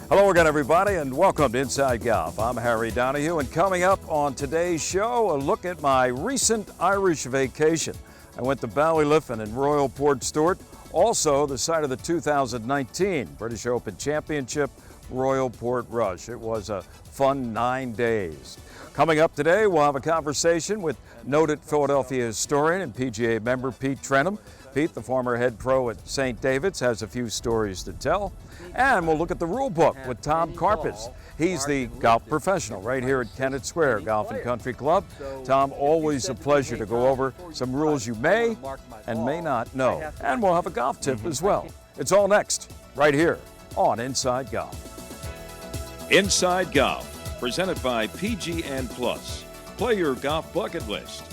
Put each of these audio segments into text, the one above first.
Hello again, everybody, and welcome to Inside Golf. I'm Harry Donahue, and coming up on today's show, a look at my recent Irish vacation. I went to Ballyliffin in Royal Port Stewart, also the site of the 2019 British Open Championship, Royal Port Rush. It was a fun 9 days. Coming up today, we'll have a conversation with noted Philadelphia historian and PGA member Pete Trenham. Pete, the former head pro at St. David's, has a few stories to tell. And we'll look at the rule book with Tom Karpis. He's the golf professional right here at Kennett Square Golf and Country Club. Tom, always a pleasure to go over some rules you may and may not know. And we'll have a golf tip as well. It's all next, right here on Inside Golf. Inside Golf, presented by PGN Plus. Play your golf bucket list.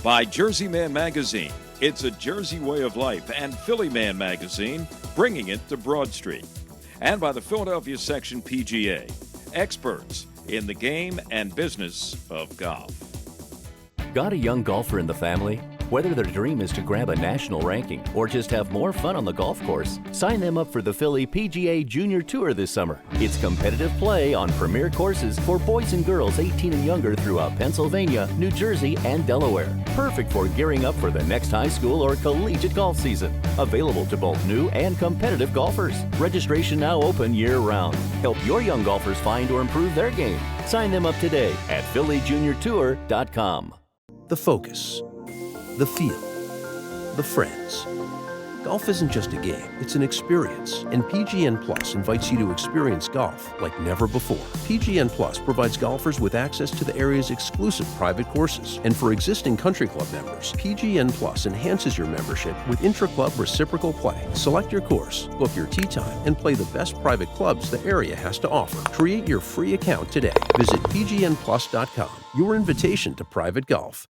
By Jersey Man Magazine. It's a Jersey way of life, and Philly Man Magazine, bringing it to Broad Street. And by the Philadelphia Section PGA, experts in the game and business of golf. Got a young golfer in the family? Whether their dream is to grab a national ranking or just have more fun on the golf course, sign them up for the Philly PGA Junior Tour this summer. It's competitive play on premier courses for boys and girls 18 and younger throughout Pennsylvania, New Jersey, and Delaware. Perfect for gearing up for the next high school or collegiate golf season. Available to both new and competitive golfers. Registration now open year-round. Help your young golfers find or improve their game. Sign them up today at phillyjuniortour.com. The focus, the feel, the friends. Golf isn't just a game, it's an experience, and PGN Plus invites you to experience golf like never before. PGN Plus provides golfers with access to the area's exclusive private courses, and for existing country club members, PGN Plus enhances your membership with intra-club reciprocal play. Select your course, book your tee time, and play the best private clubs the area has to offer. Create your free account today. Visit pgnplus.com, your invitation to private golf.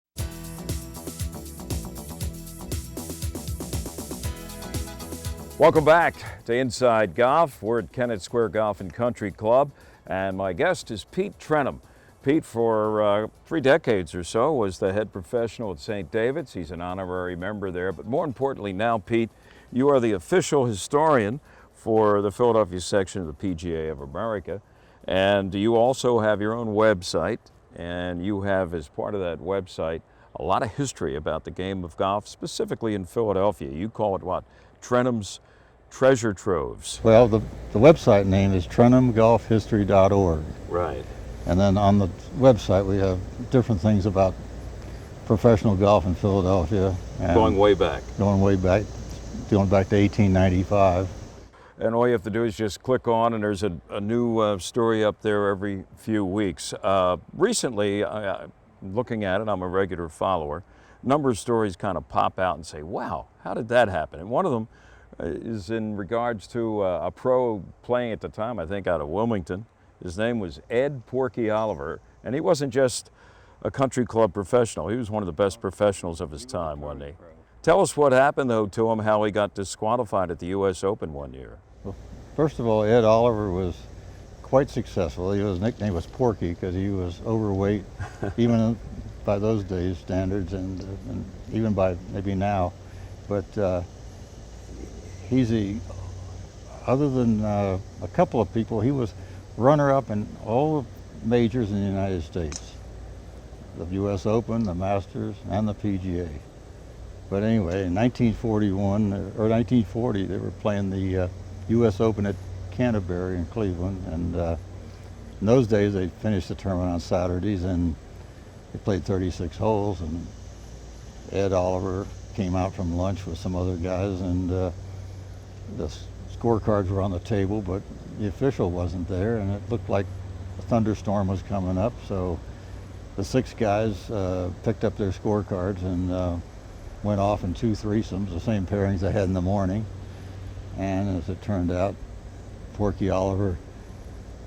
Welcome back to Inside Golf. We're at Kennett Square Golf and Country Club, and my guest is Pete Trenham. Pete, for 3 decades or so, was the head professional at St. David's. He's an honorary member there, but more importantly now, Pete, you are the official historian for the Philadelphia section of the PGA of America, and you also have your own website, and you have, as part of that website, a lot of history about the game of golf, specifically in Philadelphia. You call it what? Trenham's Treasure Troves. Well, the website name is trenhamgolfhistory.org. Right. And then on the website we have different things about professional golf in Philadelphia. And Going way back. Going back to 1895. And all you have to do is just click on, and there's a new story up there every few weeks. Recently, looking at it, I'm a regular follower. A number of stories kind of pop out and say, wow, how did that happen? And one of them is in regards to a pro playing at the time, I think out of Wilmington. His name was Ed Porky Oliver, and he wasn't just a country club professional. He was one of the best professionals of his time, wasn't he? Tell us what happened, though, to him, how he got disqualified at the U.S. Open one year. Well, first of all, Ed Oliver was quite successful. His nickname was Porky because he was overweight, even by those days' standards, and even by maybe now. But other than a couple of people, he was runner-up in all the majors in the United States. The U.S. Open, the Masters, and the PGA. But anyway, in 1941, or 1940, they were playing the U.S. Open at Canterbury in Cleveland, and in those days they finished the tournament on Saturdays, and they played 36 holes, and Ed Oliver came out from lunch with some other guys, and the scorecards were on the table, but the official wasn't there, and it looked like a thunderstorm was coming up, so the 6 guys picked up their scorecards and went off in 2 threesomes, the same pairings they had in the morning, and as it turned out, Porky Oliver,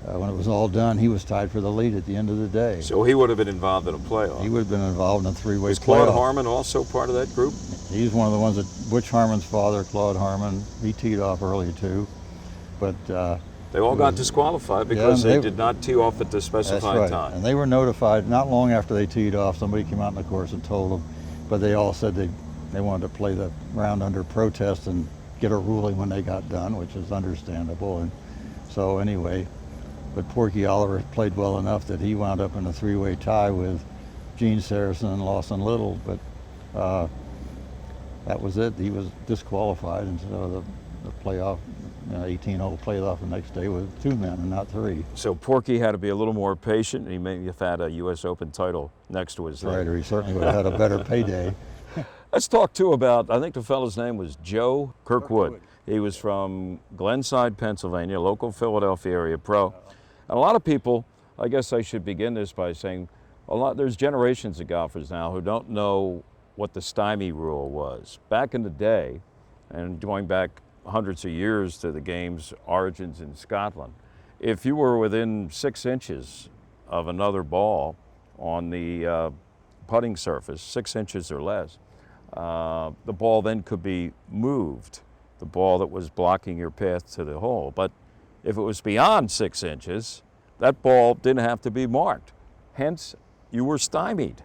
when it was all done, he was tied for the lead at the end of the day. So he would have been involved in a playoff. He would have been involved in a 3-way Was playoff. Claude Harmon also part of that group? He's one of the ones that Butch Harmon's father, Claude Harmon, he teed off early too. But they all got disqualified because they did not tee off at the specified time. And they were notified not long after they teed off. Somebody came out in the course and told them, but they all said they wanted to play the round under protest and get a ruling when they got done, which is understandable. And So anyway, but Porky Oliver played well enough that he wound up in a three-way tie with Gene Saracen and Lawson Little, but that was it. He was disqualified, and so the playoff, 18-hole playoff the next day with 2 men and not 3. So Porky had to be a little more patient. He may have had a U.S. Open title next to his name. Right, or he certainly would have had a better payday. Let's talk too about, I think the fellow's name was Joe Kirkwood. He was from Glenside, Pennsylvania, local Philadelphia area pro. And a lot of people, I guess I should begin this by saying, there's generations of golfers now who don't know what the stymie rule was. Back in the day, and going back hundreds of years to the game's origins in Scotland, if you were within 6 inches of another ball on the putting surface, 6 inches or less, the ball then could be moved, the ball that was blocking your path to the hole. But if it was beyond 6 inches, that ball didn't have to be marked. Hence, you were stymied.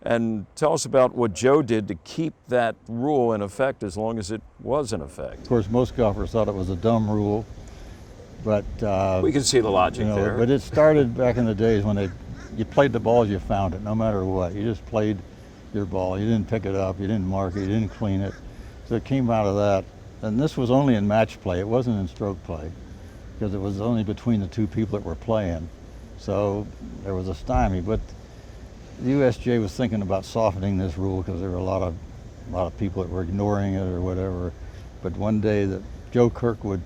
And tell us about what Joe did to keep that rule in effect as long as it was in effect. Of course, most golfers thought it was a dumb rule, but we can see the logic there. But it started back in the days when you played the ball as you found it, no matter what. You just played your ball. You didn't pick it up, you didn't mark it, you didn't clean it. So it came out of that. And this was only in match play. It wasn't in stroke play, because it was only between the 2 people that were playing. So there was a stymie. But the USGA was thinking about softening this rule because there were a lot of people that were ignoring it or whatever. But one day that Joe Kirkwood,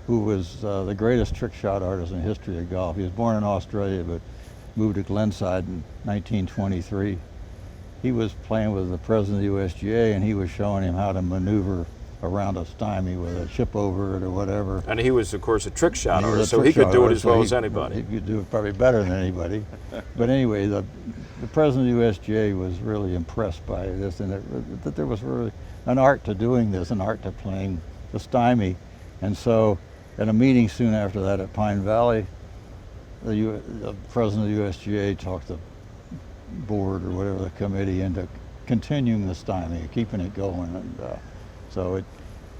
who was the greatest trick shot artist in the history of golf, he was born in Australia but moved to Glenside in 1923. He was playing with the president of the USGA, and he was showing him how to maneuver around a stymie with a chip over it or whatever. And he was, of course, a trick shot artist, so he could do it as well as anybody. He could do it probably better than anybody. But anyway, the president of the USGA was really impressed by this, and that there was really an art to doing this, an art to playing the stymie. And so at a meeting soon after that at Pine Valley, the president of the USGA talked the board or whatever, the committee, into continuing the stymie, keeping it going. And so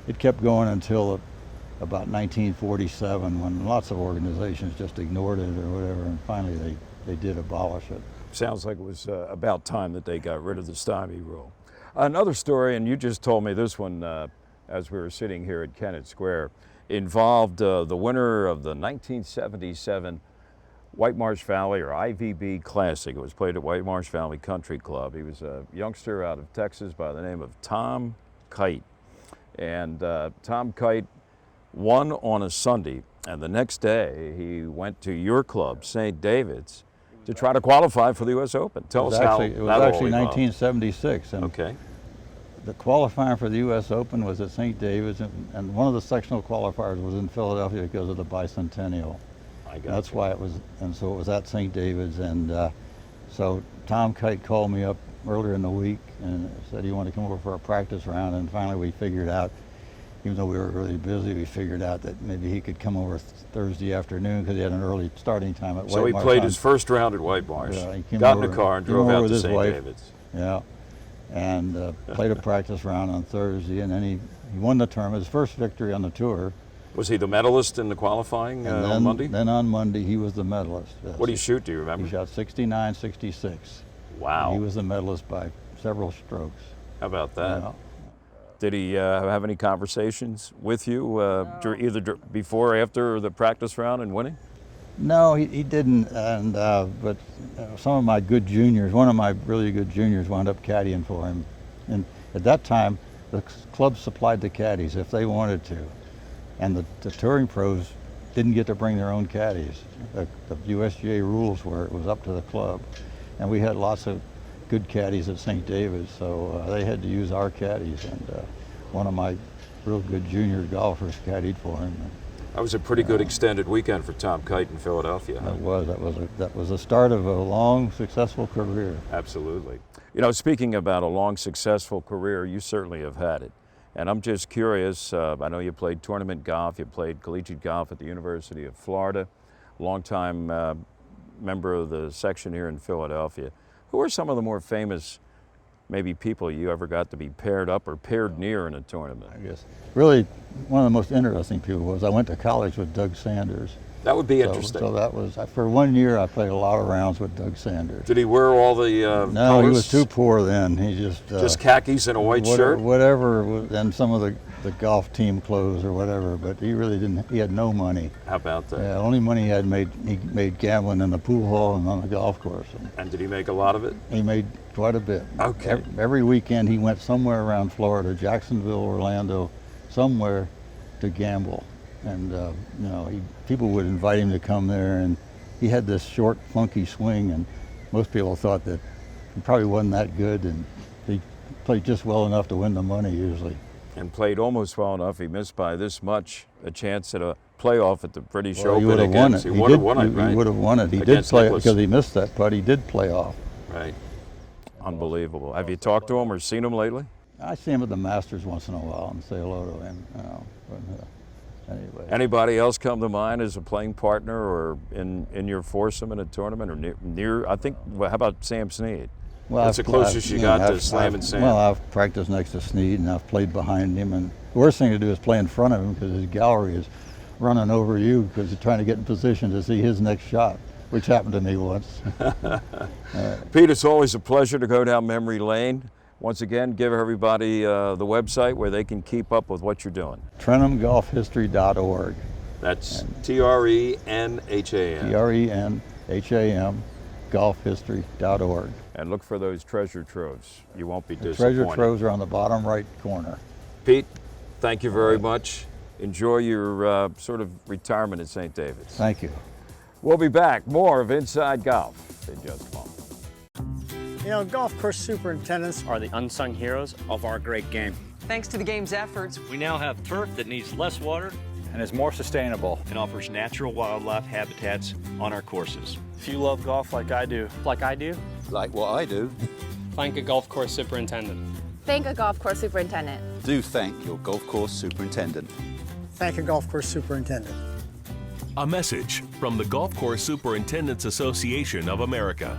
it kept going until about 1947, when lots of organizations just ignored it or whatever, and finally they did abolish it. Sounds like it was about time that they got rid of the stymie rule. Another story, and you just told me this one as we were sitting here at Kennett Square, involved the winner of the 1977 White Marsh Valley, or IVB Classic. It was played at White Marsh Valley Country Club. He was a youngster out of Texas by the name of Tom Kite. And Tom Kite won on a Sunday, and the next day he went to your club, St. David's, to try to qualify for the U.S. Open. Tell us how that all evolved. It was actually 1976. And okay. The qualifying for the U.S. Open was at St. David's, and one of the sectional qualifiers was in Philadelphia because of the bicentennial. That's why it was, and so it was at St. David's. And so Tom Kite called me up earlier in the week and said he wanted to come over for a practice round, and finally we figured out, even though we were really busy, we figured out that maybe he could come over Thursday afternoon because he had an early starting time at White Marsh. So he played his first round at White Marsh, got in a car and drove out to St. David's. Yeah, and played a practice round on Thursday, and then he won the tournament, his first victory on the tour. Was he the medalist in the qualifying on Monday? Then on Monday he was the medalist. Yes. What did he shoot, do you remember? He shot 69-66. Wow. And he was the medalist by several strokes. How about that? Yeah. Did he have any conversations with you either before or after the practice round and winning? No, he didn't. And but some of my good juniors, one of my really good juniors, wound up caddying for him. And at that time, the club supplied the caddies if they wanted to, and the touring pros didn't get to bring their own caddies. The USGA rules were it was up to the club, and we had lots of good caddies at St. David's, so they had to use our caddies, and one of my real good junior golfers caddied for him. That was a pretty good extended weekend for Tom Kite in Philadelphia. That was the start of a long, successful career. Absolutely. You know, speaking about a long, successful career, you certainly have had it. And I'm just curious, I know you played tournament golf, you played collegiate golf at the University of Florida, longtime member of the section here in Philadelphia. Who are some of the more famous maybe people you ever got to be paired up or paired near in a tournament? I guess. Really, one of the most interesting people was I went to college with Doug Sanders. That would be interesting. So that was, for 1 year I played a lot of rounds with Doug Sanders. Did he wear all the No, colors? he was too poor then. He just khakis and a white shirt? Whatever, and some of the golf team clothes or whatever, but he really didn't, he had no money. How about that? Yeah, the only money he made gambling in the pool hall and on the golf course. And did he make a lot of it? He made quite a bit. Okay. Every weekend he went somewhere around Florida, Jacksonville, Orlando, somewhere to gamble. And you know, people would invite him to come there, and he had this short, funky swing, and most people thought that he probably wasn't that good, and he played just well enough to win the money usually. And played almost well enough. He missed by this much a chance at a playoff at the British Well, he Open would have won it. He would have won it, right? He would have won it. He did Against play it Nicklaus. because he missed that putt. He did play off. Right. Unbelievable. Have you talked to him or seen him lately? I see him at the Masters once in a while and say hello to him. You know, but, anyway. Anybody else come to mind as a playing partner or in your foursome in a tournament or near I think, well, how about Sam Snead? Well, That's the closest you got to slamming Sam. Well, I've practiced next to Snead and I've played behind him, and the worst thing to do is play in front of him because his gallery is running over you because you're trying to get in position to see his next shot, which happened to me once. Pete, it's always a pleasure to go down memory lane. Once again, give everybody the website where they can keep up with what you're doing. TrenhamGolfHistory.org. That's TRENHAM. TRENHAM, golfhistory.org. And look for those treasure troves. You won't be The disappointed. treasure troves are on the bottom right corner. Pete, thank you very much. Enjoy your sort of retirement at St. David's. Thank you. We'll be back. More of Inside Golf in just a moment. You know, golf course superintendents are the unsung heroes of our great game. Thanks to the game's efforts, we now have turf that needs less water and is more sustainable and offers natural wildlife habitats on our courses. If you love golf like I do, like what I do, thank a golf course superintendent. Thank a golf course superintendent. Do thank your golf course superintendent. Thank a golf course superintendent. A message from the Golf Course Superintendents Association of America.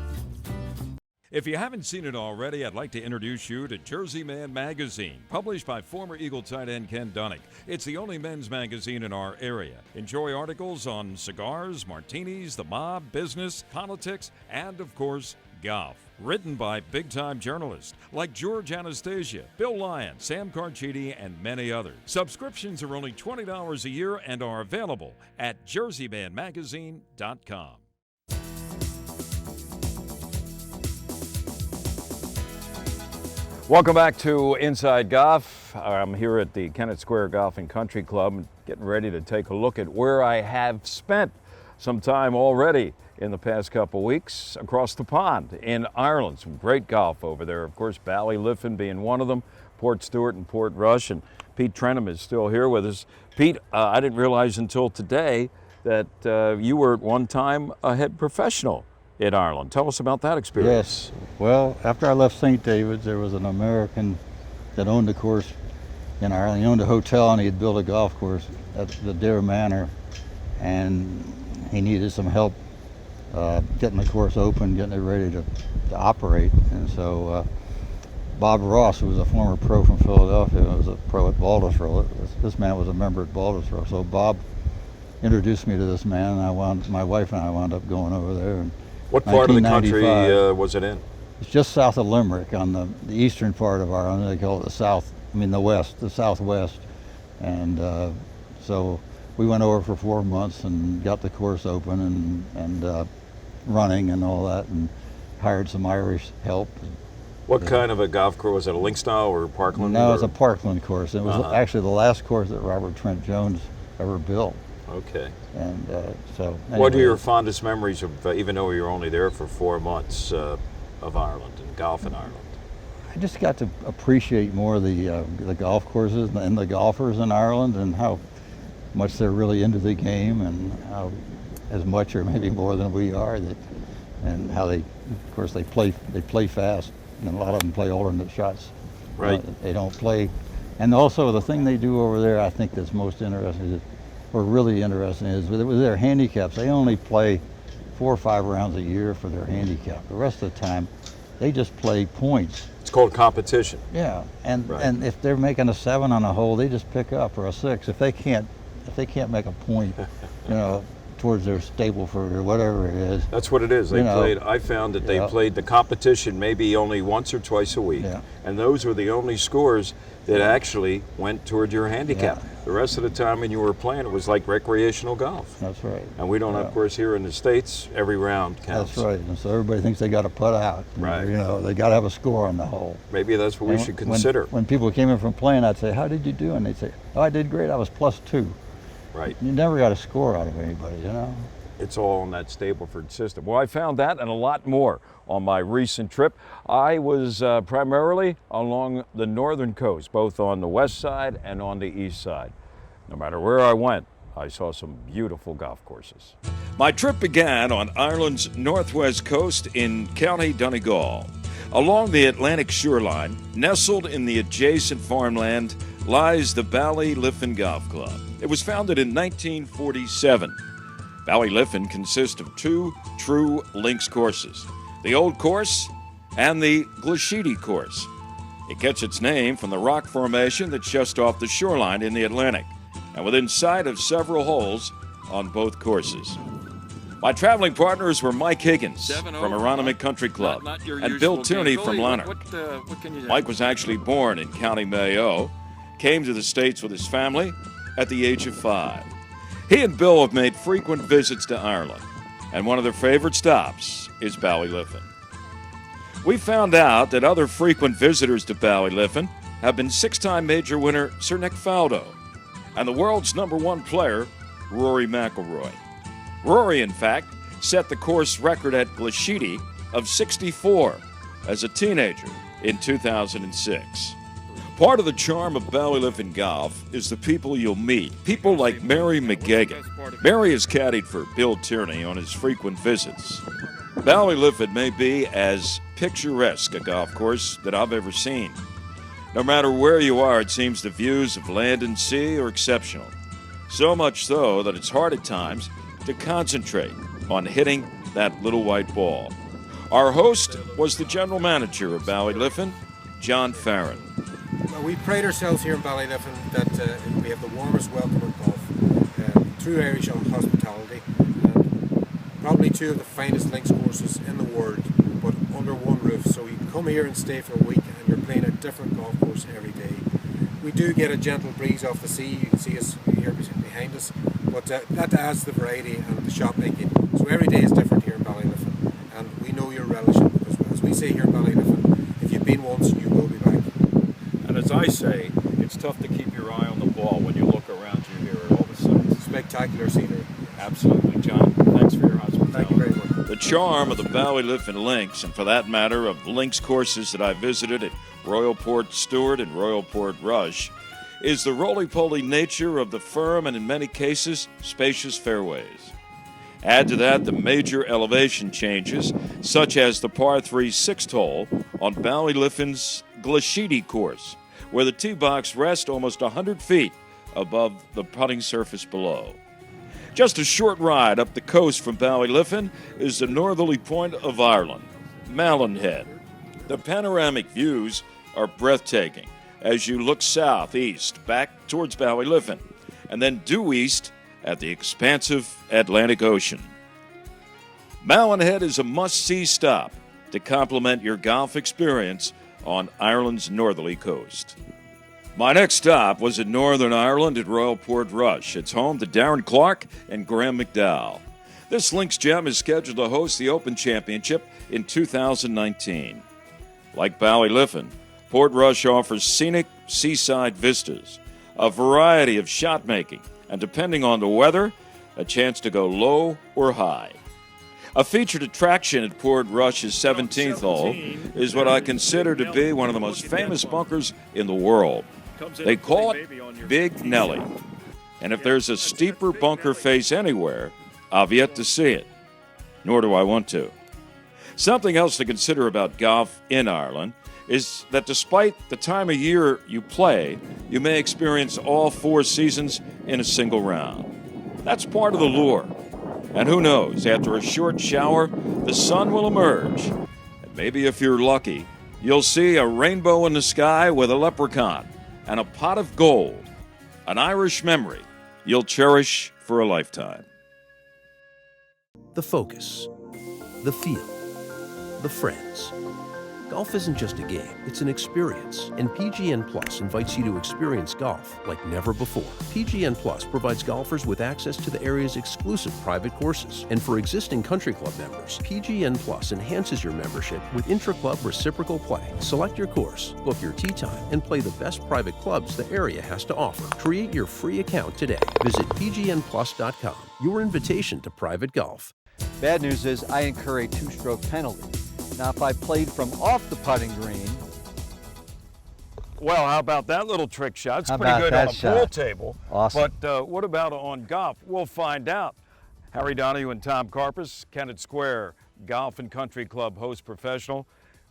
If you haven't seen it already, I'd like to introduce you to Jersey Man Magazine, published by former Eagle tight end Ken Dunnick. It's the only men's magazine in our area. Enjoy articles on cigars, martinis, the mob, business, politics, and, of course, golf. Written by big-time journalists like George Anastasia, Bill Lyon, Sam Carchidi, and many others. Subscriptions are only $20 a year and are available at jerseymanmagazine.com. Welcome back to Inside Golf. I'm here at the Kennett Square Golf and Country Club, getting ready to take a look at where I have spent some time already in the past couple weeks across the pond in Ireland. Some great golf over there. Of course, Ballyliffin being one of them, Port Stewart and Port Rush, and Pete Trenham is still here with us. Pete, I didn't realize until today that you were at one time a head professional in Ireland. Tell us about that experience. Yes. Well, after I left St. David's, there was an American that owned the course in Ireland. He owned a hotel and he had built a golf course at the Dare Manor, and he needed some help getting the course open, getting it ready to operate. And so Bob Ross, who was a former pro from Philadelphia, was a pro at Baldwin. This man was a member at Baldwin. So Bob introduced me to this man, and my wife and I wound up going over there. And what part of the country was it in? It's just south of Limerick, on the eastern part of Ireland. They call it the southwest. And so we went over for 4 months and got the course open and running and all that, and hired some Irish help. What kind of a golf course? Was it a link style or Parkland? No, it was a Parkland course. It was actually the last course that Robert Trent Jones ever built. Okay. And so. Anyway. What are your fondest memories of, even though you were only there for 4 months, of Ireland and golf in Ireland? I just got to appreciate more the golf courses and the golfers in Ireland, and how much they're really into the game, and how as much or maybe more than we are, and how they play fast, and a lot of them play alternate shots. Right. They don't play, and also the thing they do over there, I think that's most interesting, or really interesting, is with their handicaps. They only play 4 or 5 rounds a year for their handicap. The rest of the time, They just play points. It's called competition. Yeah, and if they're making a 7 on a hole, they just pick up, or a 6. If they can't make a point, towards their Stableford or whatever it is. That's what it is. I found that they played the competition maybe only once or twice a week, and those were the only scores that actually went toward your handicap. The rest of the time when you were playing, it was like recreational golf. That's right. And we don't, of course, here in the States, every round counts. That's right. And so everybody thinks they got to putt out. Right. They got to have a score on the hole. Maybe that's what we should consider. When people came in from playing, I'd say, "How did you do?" And they'd say, "Oh, I did great. I was +2." Right. You never got a score out of anybody, It's all in that Stableford system. Well, I found that and a lot more on my recent trip. I was primarily along the northern coast, both on the west side and on the east side. No matter where I went, I saw some beautiful golf courses. My trip began on Ireland's northwest coast in County Donegal. Along the Atlantic shoreline, nestled in the adjacent farmland, lies the Ballyliffin Golf Club. It was founded in 1947. Ballyliffin consists of 2 true links courses, the Old Course and the Glashedy Course. It gets its name from the rock formation that's just off the shoreline in the Atlantic and within sight of several holes on both courses. My traveling partners were Mike Higgins from Aronimink Country Club and Bill Tierney from Lanark. Mike was actually born in County Mayo, came to the States with his family at the age of 5. He and Bill have made frequent visits to Ireland, and one of their favorite stops is Ballyliffin. We found out that other frequent visitors to Ballyliffin have been 6-time major winner Sir Nick Faldo and the world's #1 player, Rory McIlroy. Rory, in fact, set the course record at Glashedy of 64 as a teenager in 2006. Part of the charm of Ballyliffin golf is the people you'll meet. People like Mary McGegan. Mary has caddied for Bill Tierney on his frequent visits. Ballyliffin may be as picturesque a golf course that I've ever seen. No matter where you are, it seems the views of land and sea are exceptional. So much so that it's hard at times to concentrate on hitting that little white ball. Our host was the general manager of Ballyliffin, John Farron. Well, we pride ourselves here in Ballyliffin that we have the warmest welcome in golf, true Irish hospitality, and probably 2 of the finest links courses in the world, but under one roof. So you can come here and stay for a week and you're playing a different golf course every day. We do get a gentle breeze off the sea. You can see us here behind us, but that adds the variety and the shot making. So every day is different here in Ballyliffin, and we know you're relishing, because as we say here in Ballyliffin, if you've been once, you will be back. And as I say, it's tough to keep your eye on the ball when you look around you here at all the sights. Spectacular scenery. Absolutely, John. Thanks for your hospitality. Thank you very much. The charm of the Ballyliffin links, and for that matter of links courses that I visited at Royal Port Stewart and Royal Port Rush, is the roly-poly nature of the firm and in many cases spacious fairways. Add to that the major elevation changes, such as the par 3 6th hole on Ballyliffin's Glashedy course, where the tee box rests almost 100 feet above the putting surface below. Just a short ride up the coast from Ballyliffin is the northerly point of Ireland, Malin Head. The panoramic views are breathtaking as you look southeast back towards Ballyliffin, and then due east at the expansive Atlantic Ocean. Malin Head is a must-see stop to complement your golf experience on Ireland's northerly coast. My next stop was in Northern Ireland at Royal Port Rush. It's home to Darren Clarke and Graham McDowell. This links gem is scheduled to host the Open Championship in 2019. Like Ballyliffin, Port Rush offers scenic seaside vistas, a variety of shot making, and depending on the weather, a chance to go low or high. A featured attraction at Port Rush's 17th hole is what I consider to be one of the most famous bunkers in the world. They call it Big Nelly. And if there's a steeper bunker face anywhere, I've yet to see it. Nor do I want to. Something else to consider about golf in Ireland is that despite the time of year you play, you may experience all 4 seasons in a single round. That's part of the lure. And who knows, after a short shower, the sun will emerge. And Maybe if you're lucky, you'll see a rainbow in the sky with a leprechaun and a pot of gold, an Irish memory you'll cherish for a lifetime. The focus, the feel, the friends. Golf isn't just a game, it's an experience, and PGN Plus invites you to experience golf like never before. PGN Plus provides golfers with access to the area's exclusive private courses, and for existing country club members, PGN Plus enhances your membership with intra-club reciprocal play. Select your course, book your tee time, and play the best private clubs the area has to offer. Create your free account today. Visit pgnplus.com, your invitation to private golf. Bad news is I incur a two-stroke penalty. Now, if I played from off the putting green. Well, how about that little trick shot? It's How pretty about good that on a shot? pool table. Awesome. But what about on golf? We'll find out. Harry Donahue and Tom Karpus, Kennett Square Golf and Country Club host professional,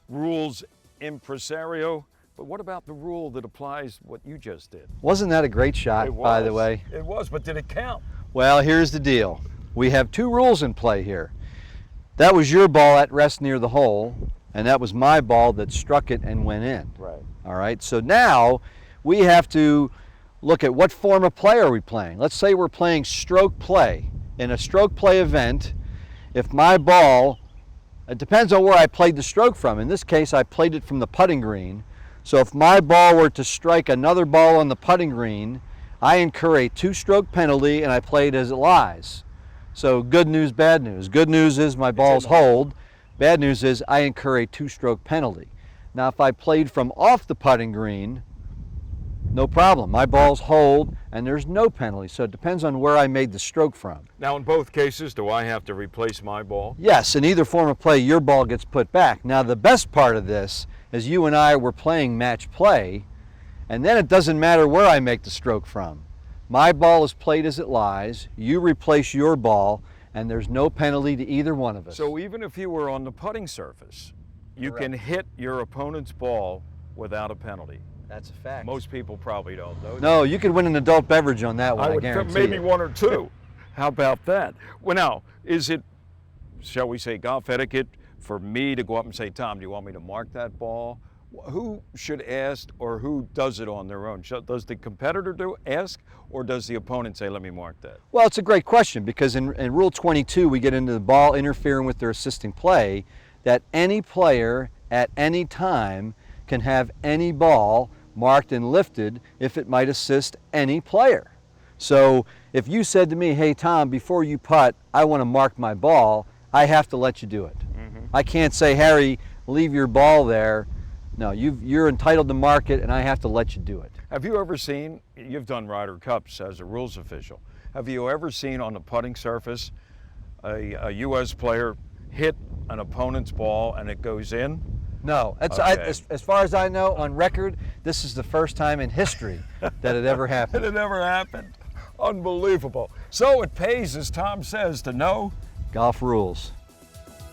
rules impresario. But what about the rule that applies what you just did? Wasn't that a great shot, by the way? It was, but did it count? Well, here's the deal. We have two rules in play here. That was your ball at rest near the hole, and that was my ball that struck it and went in. Right. All right, so now we have to look at what form of play are we playing. Let's say we're playing stroke play. In a stroke play event, if my ball, it depends on where I played the stroke from. In this case, I played it from the putting green. So if my ball were to strike another ball on the putting green, I incur a two-stroke penalty and I play it as it lies. So good news, bad news. Good news is my ball's hold. Bad news is I incur a two-stroke penalty. Now if I played from off the putting green, no problem. My ball's hold and there's no penalty. So it depends on where I made the stroke from. Now in both cases, do I have to replace my ball? Yes, in either form of play, your ball gets put back. Now the best part of this is you and I were playing match play, and then it doesn't matter where I make the stroke from. My ball is played as it lies, you replace your ball, and there's no penalty to either one of us. So even if you were on the putting surface, you can hit your opponent's ball without a penalty. That's a fact. Most people probably don't know. No, you could win an adult beverage on that one, I guarantee maybe you. one or two. How about that? Well now, is it, shall we say, golf etiquette for me to go up and say, Tom, do you want me to mark that ball? Who should ask, or who does it on their own? Does the competitor ask, or does the opponent say, let me mark that? Well, it's a great question, because in Rule 22, we get into the ball interfering with their assisting play, that any player at any time can have any ball marked and lifted if it might assist any player. So if you said to me, hey Tom, before you putt, I want to mark my ball, I have to let you do it. I can't say, Harry, leave your ball there. No, you're entitled to mark it, and I have to let you do it. Have you ever seen, you've done Ryder Cups as a rules official, have you ever seen on the putting surface a U.S. player hit an opponent's ball and it goes in? No, as far as I know, on record, this is the first time in history that it ever happened. It never happened. Unbelievable. So it pays, as Tom says, to know golf rules.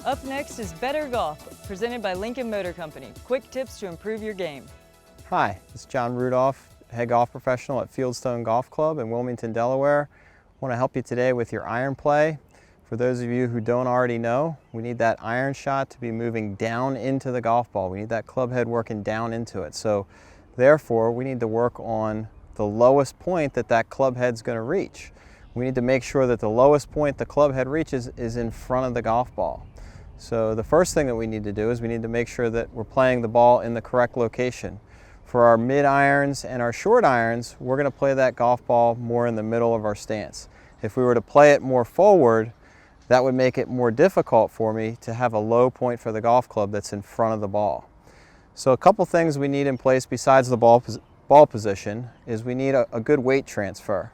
Up next is Better Golf, presented by Lincoln Motor Company. Quick tips to improve your game. Hi, it's John Rudolph, head golf professional at Fieldstone Golf Club in Wilmington, Delaware. I want to help you today with your iron play. For those of you who don't already know, we need that iron shot to be moving down into the golf ball. We need that club head working down into it. So therefore, we need to work on the lowest point that club head's going to reach. We need to make sure that the lowest point the club head reaches is in front of the golf ball. So the first thing that we need to do is we need to make sure that we're playing the ball in the correct location. For our mid irons and our short irons, we're going to play that golf ball more in the middle of our stance. If we were to play it more forward, that would make it more difficult for me to have a low point for the golf club that's in front of the ball. So a couple things we need in place besides the ball position is we need a good weight transfer.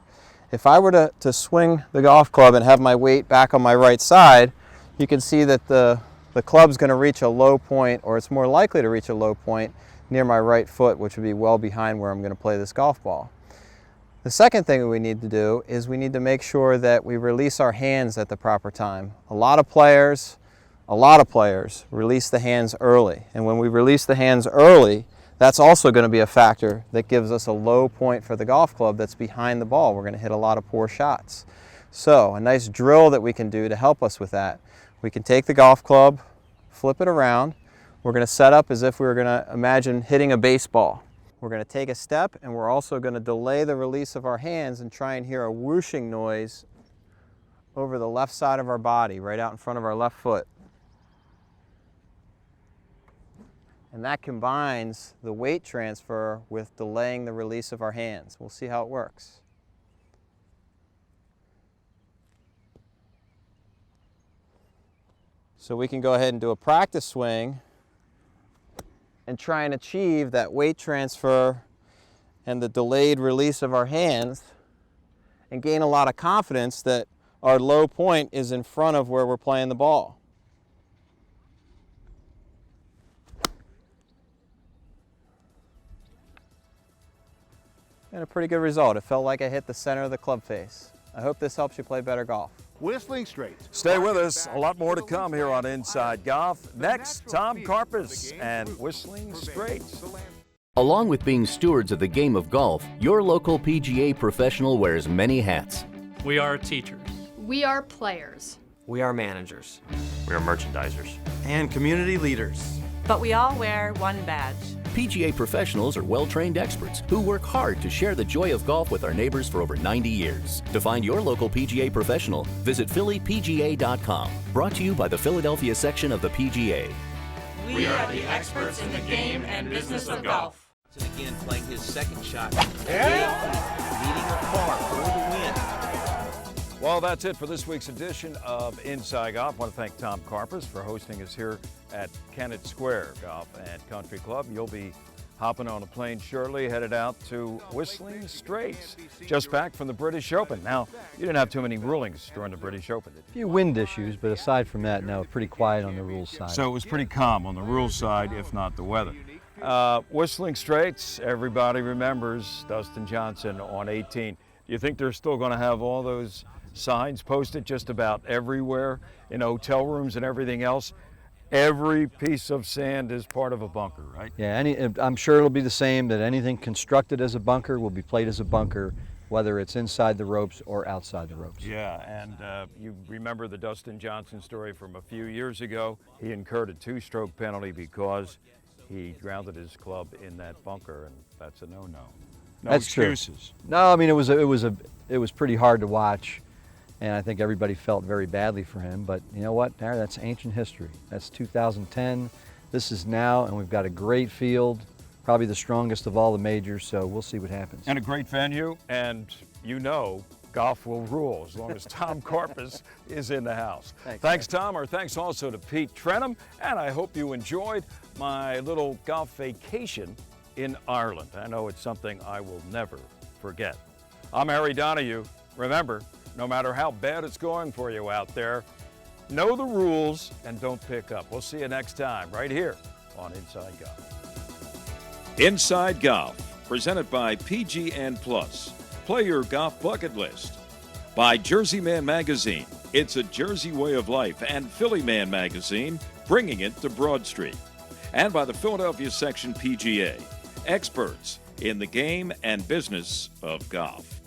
If I were to swing the golf club and have my weight back on my right side, you can see that the club's going to reach a low point, or it's more likely to reach a low point near my right foot, which would be well behind where I'm going to play this golf ball. The second thing that we need to do is we need to make sure that we release our hands at the proper time. A lot of players release the hands early. And when we release the hands early, that's also going to be a factor that gives us a low point for the golf club that's behind the ball. We're going to hit a lot of poor shots. So a nice drill that we can do to help us with that. We can take the golf club, flip it around, We're going to set up as if we were going to imagine hitting a baseball. We're going to take a step, and we're also going to delay the release of our hands and try and hear a whooshing noise over the left side of our body, right out in front of our left foot. And that combines the weight transfer with delaying the release of our hands. We'll see how it works. So we can go ahead and do a practice swing and try and achieve that weight transfer and the delayed release of our hands and gain a lot of confidence that our low point is in front of where we're playing the ball. And a pretty good result. It felt like I hit the center of the club face. I hope this helps you play better golf. Whistling Straits. Stay with us. A lot more to come here on Inside Golf. Next, Tom Karpus and Whistling Straits. Along with being stewards of the game of golf, your local PGA professional wears many hats. We are teachers. We are players. We are managers. We are merchandisers. And community leaders. But we all wear one badge. PGA professionals are well-trained experts who work hard to share the joy of golf with our neighbors for over 90 years. To find your local PGA professional, visit phillypga.com. Brought to you by the Philadelphia section of the PGA. We are the experts in the game and business of golf. And again, playing his second shot. Yeah. Leading a par for the win. Well, that's it for this week's edition of Inside Golf. I want to thank Tom Karpus for hosting us here at Kennett Square Golf and Country Club. You'll be hopping on a plane shortly, headed out to Whistling Straits, just back from the British Open. Now, you didn't have too many rulings during the British Open, did you? A few wind issues, but aside from that, no, pretty quiet on the rules side. So it was pretty calm on the rules side, if not the weather. Whistling Straits, everybody remembers Dustin Johnson on 18. Do you think they're still going to have all those signs posted just about everywhere in hotel rooms and everything else? Every piece of sand is part of a bunker, right? Yeah, I'm sure it'll be the same, that anything constructed as a bunker will be played as a bunker, whether it's inside the ropes or outside the ropes. Yeah, and you remember the Dustin Johnson story from a few years ago. He incurred a 2-stroke penalty because he grounded his club in that bunker, and that's a no-no. No That's excuses. True. No, I mean, it was pretty hard to watch. And I think everybody felt very badly for him, but you know what, Darren, that's ancient history. That's 2010, this is now, and we've got a great field, probably the strongest of all the majors, so we'll see what happens. And a great venue, and you know golf will rule as long as Tom Karpus is in the house. Thanks, Tom. Our thanks also to Pete Trenham, and I hope you enjoyed my little golf vacation in Ireland. I know it's something I will never forget. I'm Harry Donahue. Remember, no matter how bad it's going for you out there, know the rules and don't pick up. We'll see you next time right here on Inside Golf. Inside Golf, presented by PGN Plus. Play your golf bucket list. By Jersey Man Magazine, it's a Jersey way of life, and Philly Man Magazine, bringing it to Broad Street. And by the Philadelphia section PGA, experts in the game and business of golf.